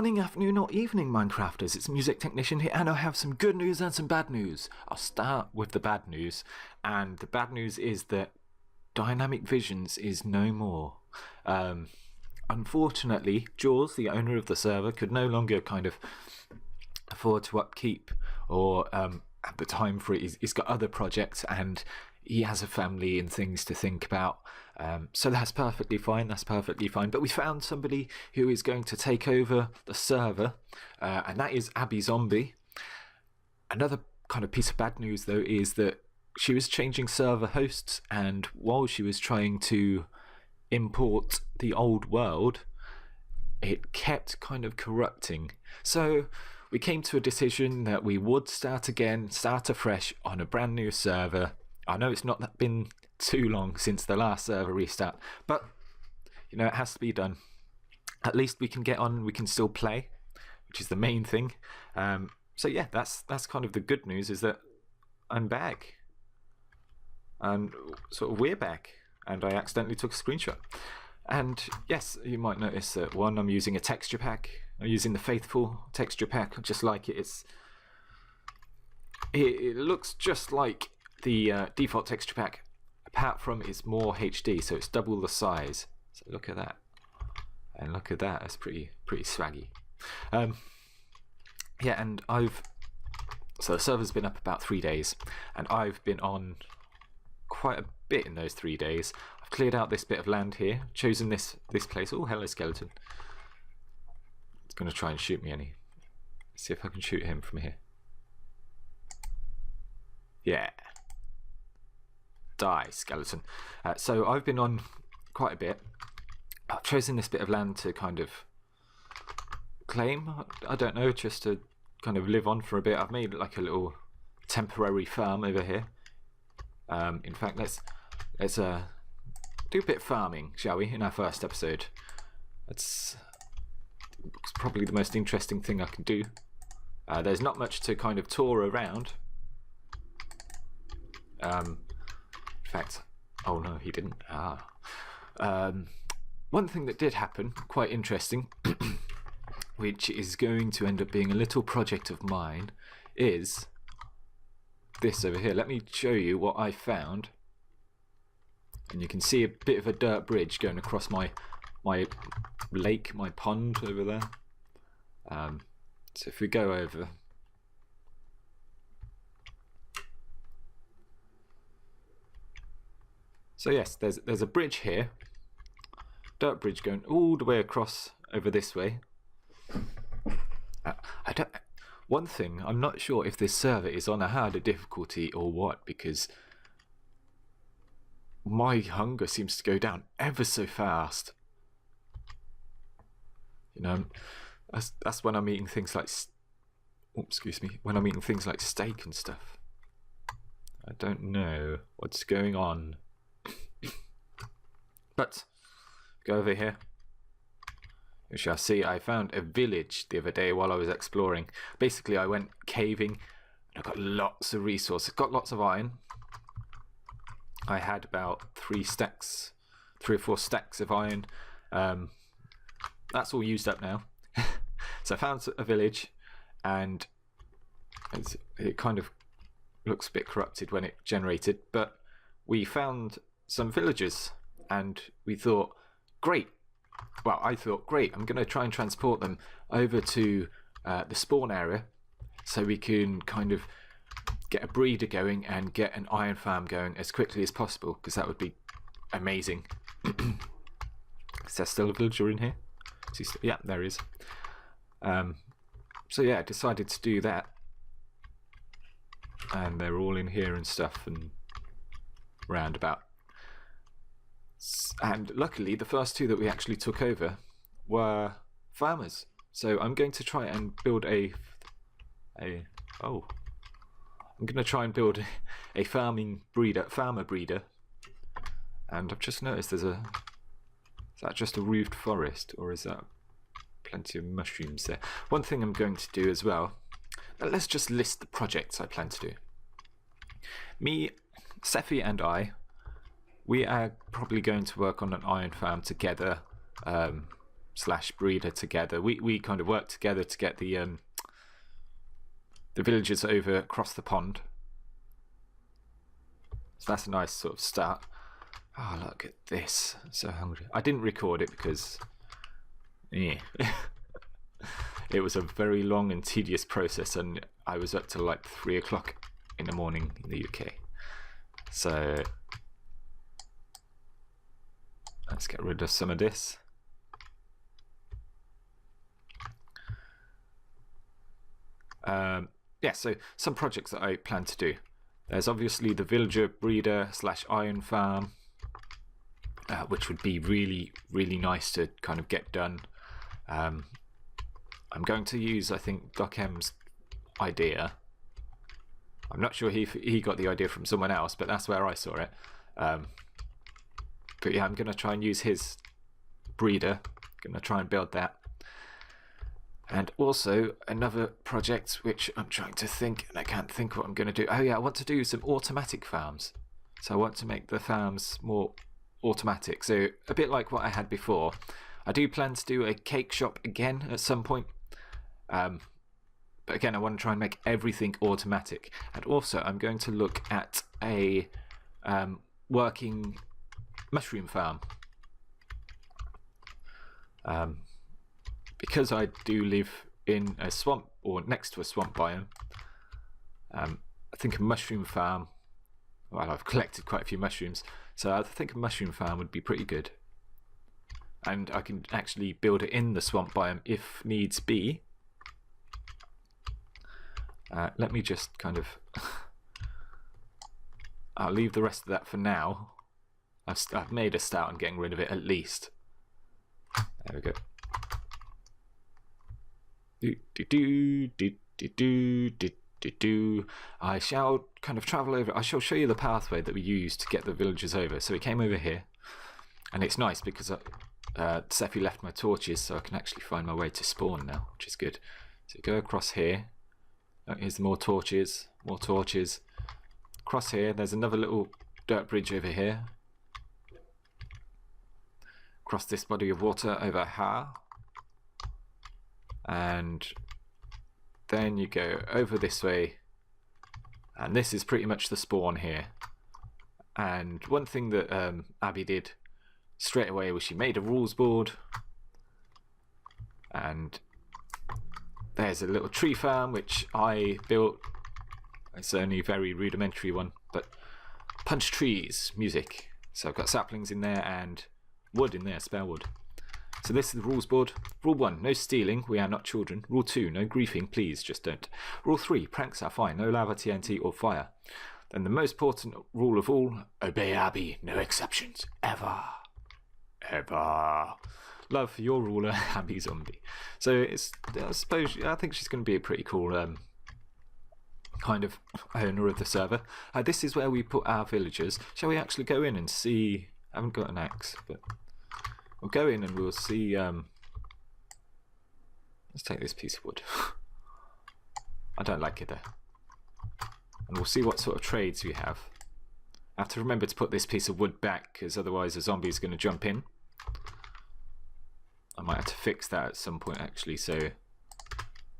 morning, afternoon, or evening, Minecrafters. It's MusicTechnician here, and I have some good news and some bad news. I'll start with the bad news, and the bad news is that Dynamic Visions is no more. Unfortunately, Jaws, the owner of the server, could no longer kind of afford to upkeep or have the time for it. He's got other projects and he has a family and things to think about. So that's perfectly fine. But we found somebody who is going to take over the server, and that is Abby Zombie. Another kind of piece of bad news, though, is that she was changing server hosts, and while she was trying to import the old world, it kept kind of corrupting. So we came to a decision that we would start afresh on a brand new server. I know it's not been too long since the last server restart, but you know, it has to be done. At least we can get on, we can still play, which is the main thing. So yeah, that's kind of the good news, is that I'm back. And sort of we're back, and I accidentally took a screenshot. And yes, you might notice that one, I'm using a texture pack. I'm using the Faithful texture pack. I just like it. It looks just like the default texture pack, apart from it's more HD, so it's double the size. So look at that, and look at that. That's pretty swaggy. Yeah, and so the server's been up about 3 days, and I've been on quite a bit in those 3 days. I've cleared out this bit of land here, chosen this place. Oh, hello, skeleton. It's going to try and shoot me, Let's see if I can shoot him from here. Yeah. Die, skeleton. So I've been on quite a bit. I've chosen this bit of land to kind of claim, I don't know, just to kind of live on for a bit. I've made like a little temporary farm over here. In fact, let's do a bit of farming, shall we, in our first episode. It's probably the most interesting thing I can do. There's not much to kind of tour around. In fact, oh no, he didn't. One thing that did happen, quite interesting, which is going to end up being a little project of mine, is this over here. Let me show you what I found. And you can see a bit of a dirt bridge going across my lake, my pond over there. So if we go over, so yes, there's a bridge here, dirt bridge going all the way across over this way. One thing, I'm not sure if this server is on a harder difficulty or what, because my hunger seems to go down ever so fast. You know, that's when I'm eating things like, when I'm eating things like steak and stuff. I don't know what's going on. But go over here. You shall see, I found a village the other day while I was exploring. Basically, I went caving and I got lots of resources. Got lots of iron. I had about 3 or 4 stacks of iron. That's all used up now. So I found a village, and it kind of looks a bit corrupted when it generated, but we found some villagers, and we thought, great. Well, I thought, great, I'm going to try and transport them over to the spawn area so we can kind of get a breeder going and get an iron farm going as quickly as possible, because that would be amazing. Is there still a villager in here? Yeah, there is. So yeah, I decided to do that, and they're all in here and stuff and roundabout. And luckily, the first 2 that we actually took over were farmers. So I'm going to try and build I'm going to try and build a farmer breeder. And I've just noticed is that just a roofed forest, or is that plenty of mushrooms there? One thing I'm going to do as well, let's just list the projects I plan to do. Me, Sephi and I, we are probably going to work on an iron farm together slash breeder together. We kind of worked together to get the villagers over across the pond. So that's a nice sort of start. Oh, look at this. I'm so hungry. I didn't record it because it was a very long and tedious process, and I was up till like 3 o'clock in the morning in the UK. So let's get rid of some of this. Yeah, so some projects that I plan to do. There's obviously the villager breeder slash iron farm, which would be really, really nice to kind of get done. I'm going to use, I think, Doc M's idea. I'm not sure he got the idea from someone else, but that's where I saw it. But yeah, I'm going to try and use his breeder. Going to try and build that. And also another project which I'm trying to think, and I can't think what I'm going to do. Oh yeah, I want to do some automatic farms. So I want to make the farms more automatic. So a bit like what I had before. I do plan to do a cake shop again at some point. But again, I want to try and make everything automatic. And also I'm going to look at a working mushroom farm. Because I do live in a swamp, or next to a swamp biome, I think a mushroom farm, well, I've collected quite a few mushrooms, so I think a mushroom farm would be pretty good. And I can actually build it in the swamp biome if needs be. Let me just kind of... I'll leave the rest of that for now. I've made a start on getting rid of it at least. There we go. I shall kind of travel over. I shall show you the pathway that we used to get the villagers over. So we came over here, and it's nice because Sephi left my torches, so I can actually find my way to spawn now, which is good. So go across here. Oh, here's more torches, more torches. Across here, there's another little dirt bridge over here. Across this body of water over here. And then you go over this way, and this is pretty much the spawn here. And one thing that Abby did straight away was she made a rules board, and there's a little tree farm which I built. It's only a very rudimentary one, but punch trees, music. So I've got saplings in there and wood in there, spare wood. So this is the rules board. Rule 1, no stealing, we are not children. Rule 2, no griefing, please, just don't. Rule 3, pranks are fine, no lava, TNT or fire. Then the most important rule of all, obey Abby, no exceptions, ever. Ever. Love for your ruler, Abby Zombie. So it's, I think she's going to be a pretty cool kind of owner of the server. This is where we put our villagers. Shall we actually go in and see? I haven't got an axe, but... we'll go in and we'll see. Let's take this piece of wood. I don't like it there. And we'll see what sort of trades we have. I have to remember to put this piece of wood back, because otherwise a zombie is going to jump in. I might have to fix that at some point actually, so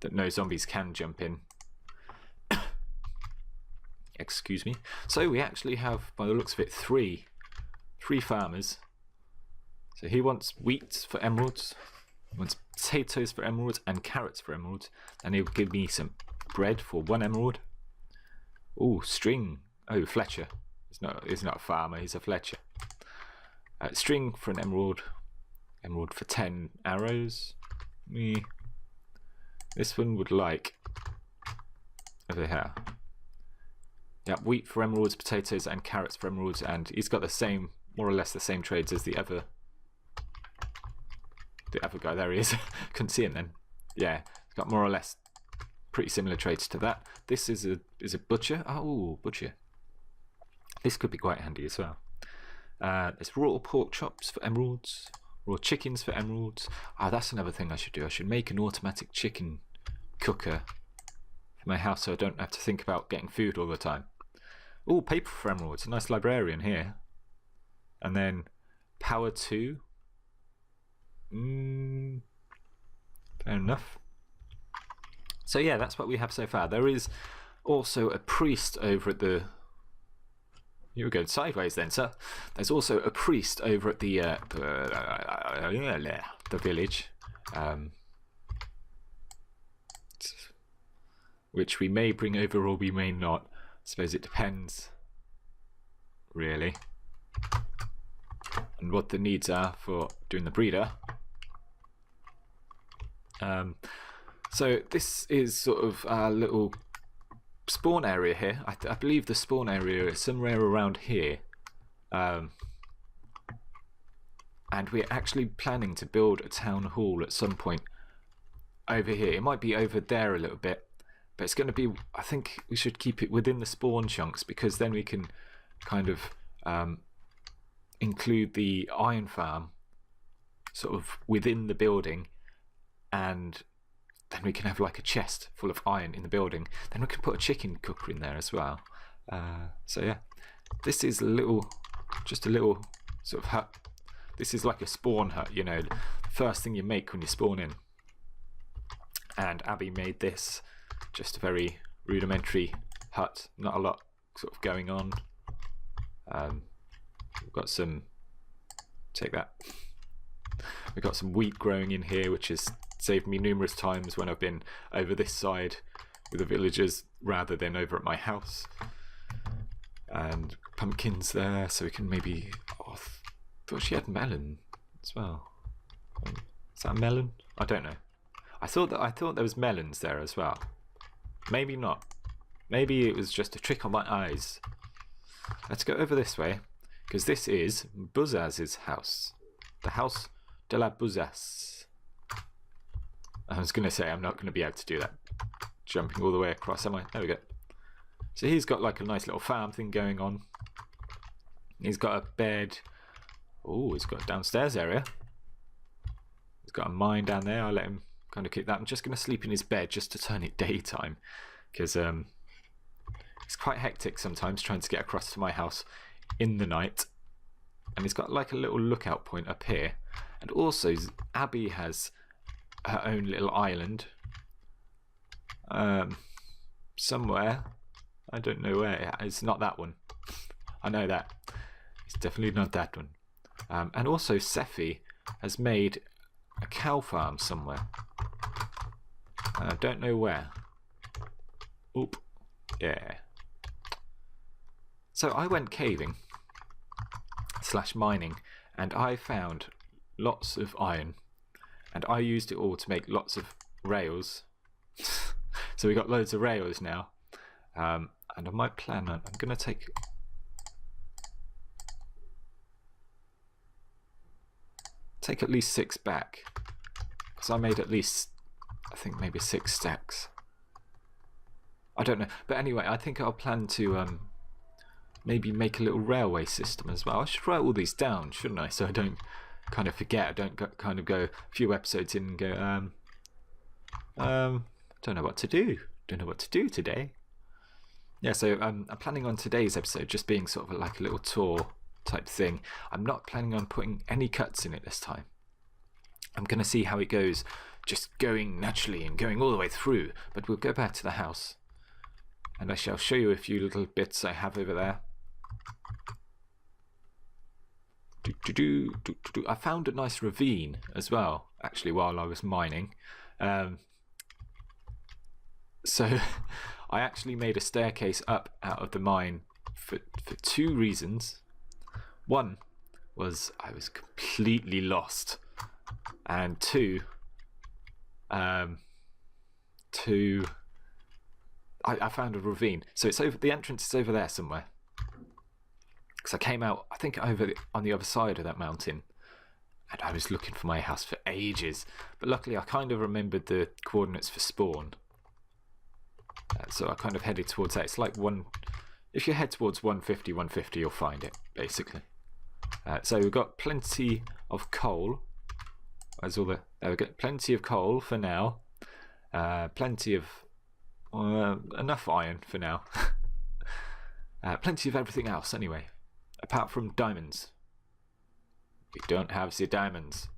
that no zombies can jump in. Excuse me. So we actually have, by the looks of it, three farmers. So he wants wheat for emeralds, he wants potatoes for emeralds, and carrots for emeralds. And he'll give me some bread for 1 emerald. Oh, string. Oh, Fletcher. He's not a farmer, he's a Fletcher. String for an emerald. Emerald for 10 arrows. This one would like over here. Yeah, wheat for emeralds, potatoes, and carrots for emeralds. And he's got the same, more or less the same trades as the other guy. There he is. Couldn't see him then. Yeah, he's got more or less pretty similar traits to that. This is a butcher. Oh, butcher. This could be quite handy as well. There's raw pork chops for emeralds, raw chickens for emeralds. That's another thing I should do. I should make an automatic chicken cooker for my house so I don't have to think about getting food all the time. Oh, paper for emeralds. A nice librarian here. And then power 2. Fair enough. So yeah, that's what we have so far. There is also a priest over at the... You were going sideways then, sir. There's also a priest over at the village, which we may bring over or we may not. I suppose it depends, really, and what the needs are for doing the breeder. So this is sort of our little spawn area here. I believe the spawn area is somewhere around here, and we're actually planning to build a town hall at some point over here. It might be over there a little bit, but it's going to be, I think we should keep it within the spawn chunks, because then we can kind of include the iron farm sort of within the building, and then we can have like a chest full of iron in the building. Then we can put a chicken cooker in there as well. So yeah, this is just a little sort of hut. This is like a spawn hut, you know, the first thing you make when you spawn in. And Abby made this, just a very rudimentary hut, not a lot sort of going on. We've got some, take that. We've got some wheat growing in here, which has saved me numerous times when I've been over this side with the villagers rather than over at my house. And pumpkins there, so we can maybe... Oh, I thought she had melon as well. Is that a melon? I don't know. I thought there was melons there as well. Maybe not. Maybe it was just a trick on my eyes. Let's go over this way, because this is Buzzaz's house. The house de la Buzzaz. I was going to say I'm not going to be able to do that jumping all the way across, am I? There we go. So he's got like a nice little farm thing going on. He's got a bed. Oh, he's got a downstairs area. He's got a mine down there. I'll let him kind of keep that. I'm just going to sleep in his bed just to turn it daytime, because it's quite hectic sometimes trying to get across to my house in the night. And he's got like a little lookout point up here. And also Abby has her own little island somewhere. I don't know where. It's not that one. I know that. It's definitely not that one. And also Sephi has made a cow farm somewhere. I don't know where. Oop. Yeah. So I went caving / mining, and I found lots of iron, and I used it all to make lots of rails. So we got loads of rails now, and I might plan on, I'm going to take at least 6 back, because I made at least, I think maybe 6 stacks. I don't know, but anyway, I think I'll plan to maybe make a little railway system as well. I should write all these down, shouldn't I, so I don't kind of forget. I don't kind of go a few episodes in and go don't know what to do today. Yeah, so I'm planning on today's episode just being sort of like a little tour type thing. I'm not planning on putting any cuts in it this time. I'm going to see how it goes, just going naturally and going all the way through. But we'll go back to the house, and I shall show you a few little bits I have over there. I found a nice ravine as well, actually, while I was mining. So I actually made a staircase up out of the mine for 2 reasons. One was I was completely lost, and two, I found a ravine. So it's over, the entrance is over there somewhere. Because I came out, I think, over on the other side of that mountain, and I was looking for my house for ages. But luckily, I kind of remembered the coordinates for spawn, so I kind of headed towards that. It's like if you head towards 150, you'll find it basically. So we've got plenty of coal. There we go. Plenty of coal for now. Plenty of enough iron for now. Plenty of everything else anyway, apart from diamonds. We don't have the diamonds.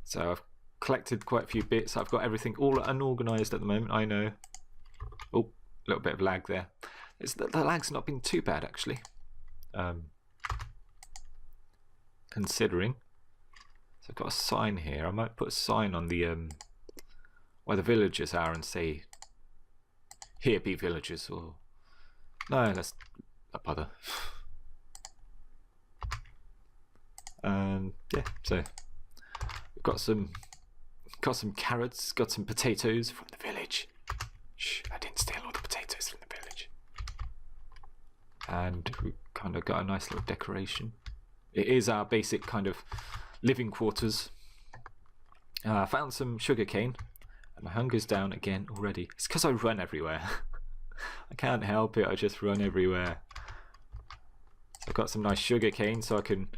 So I've collected quite a few bits. I've got everything all unorganized at the moment, I know. Oh, a little bit of lag there. The lag's not been too bad, actually. Considering. So I've got a sign here. I might put a sign on the where the villagers are and say, "Here be villagers," or no, let's not bother. Yeah, so we've got some carrots, got some potatoes from the village. Shh, I didn't steal all the potatoes from the village. And we kind of got a nice little decoration. It is our basic kind of living quarters. I found some sugarcane, and my hunger's down again already. It's because I run everywhere. I can't help it, I just run everywhere. So I've got some nice sugarcane so I can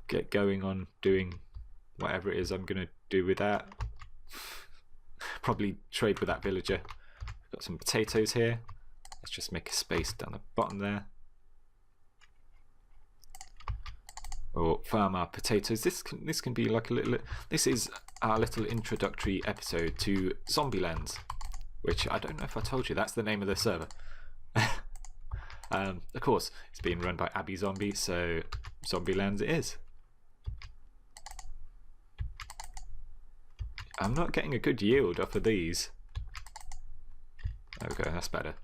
get going on doing whatever it is I'm going to do with that. Probably trade with that villager. Got some potatoes here. Let's just make a space down the bottom there. Or farm our potatoes. This can be like a little. This is our little introductory episode to ZombieLand, which I don't know if I told you. That's the name of the server. Of course, it's being run by Abby Zombie, so ZombieLand it is. I'm not getting a good yield off of these. Okay, that's better.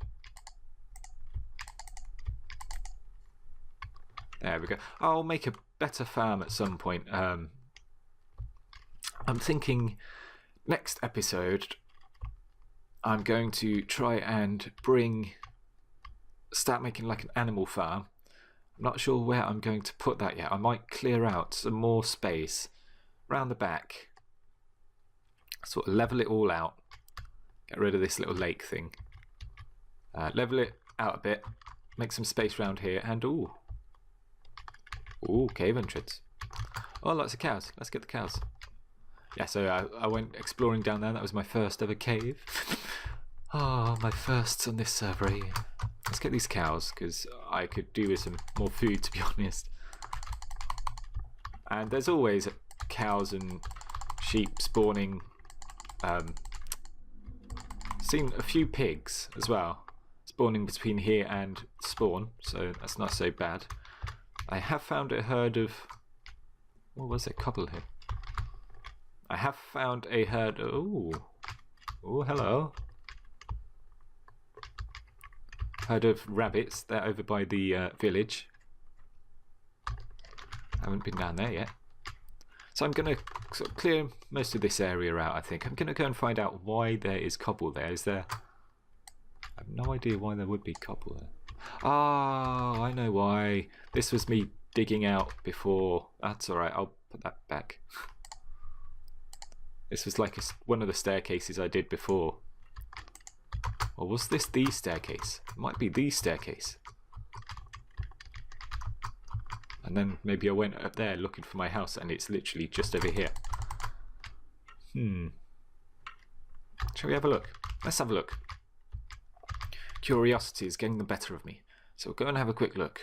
There we go. I'll make a better farm at some point. I'm thinking next episode I'm going to try and start making like an animal farm. I'm not sure where I'm going to put that yet. I might clear out some more space around the back, sort of level it all out, get rid of this little lake thing, level it out a bit, make some space around here, and ooh, cave entrance. Oh, lots of cows. Let's get the cows. Yeah, so I went exploring down there. That was my first ever cave. Oh, my firsts on this server. Let's get these cows, because I could do with some more food, to be honest. And there's always cows and sheep spawning. Seen a few pigs as well spawning between here and spawn, so that's not so bad. I have found a herd of, what was it, couple here. I have found a herd. Oh, hello. Herd of rabbits. They're over by the village. Haven't been down there yet. So I'm going to sort of clear most of this area out, I think. I'm going to go and find out why there is cobble there. Is there... I have no idea why there would be cobble there. Oh, I know why. This was me digging out before. That's alright, I'll put that back. This was like one of the staircases I did before. Or was this the staircase? It might be the staircase. And then maybe I went up there looking for my house and it's literally just over here. Shall we have a look? Let's have a look. Curiosity is getting the better of me. So we'll go and have a quick look.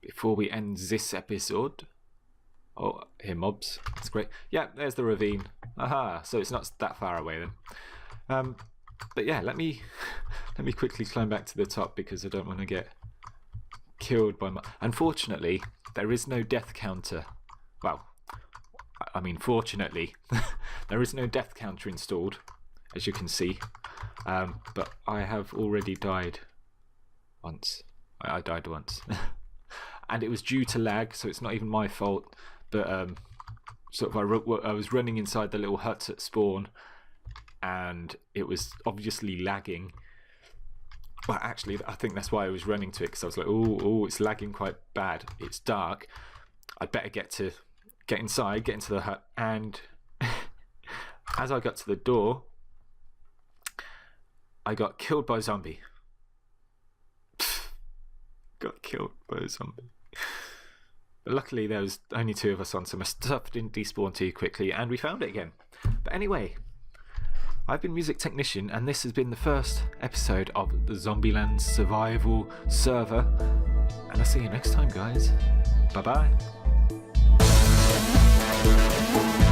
Before we end this episode. Oh, here mobs. That's great. Yeah, there's the ravine. Aha, so it's not that far away then. But yeah, let me quickly climb back to the top because I don't want to get killed by my... Unfortunately, there is no death counter. Well, I mean, fortunately, there is no death counter installed, as you can see. But I have already died once. I died once. And it was due to lag, so it's not even my fault. But sort of I was running inside the little hut at spawn, and it was obviously lagging. Well, actually, I think that's why I was running to it, because I was like, oh, it's lagging quite bad. It's dark. I'd better get inside, get into the hut. And as I got to the door, I got killed by a zombie. Got killed by a zombie. But luckily there was only 2 of us on, so my stuff didn't despawn too quickly, and we found it again. But anyway, I've been MusicTechnician, and this has been the first episode of the ZombieLand survival server. And I'll see you next time, guys. Bye bye. Bye.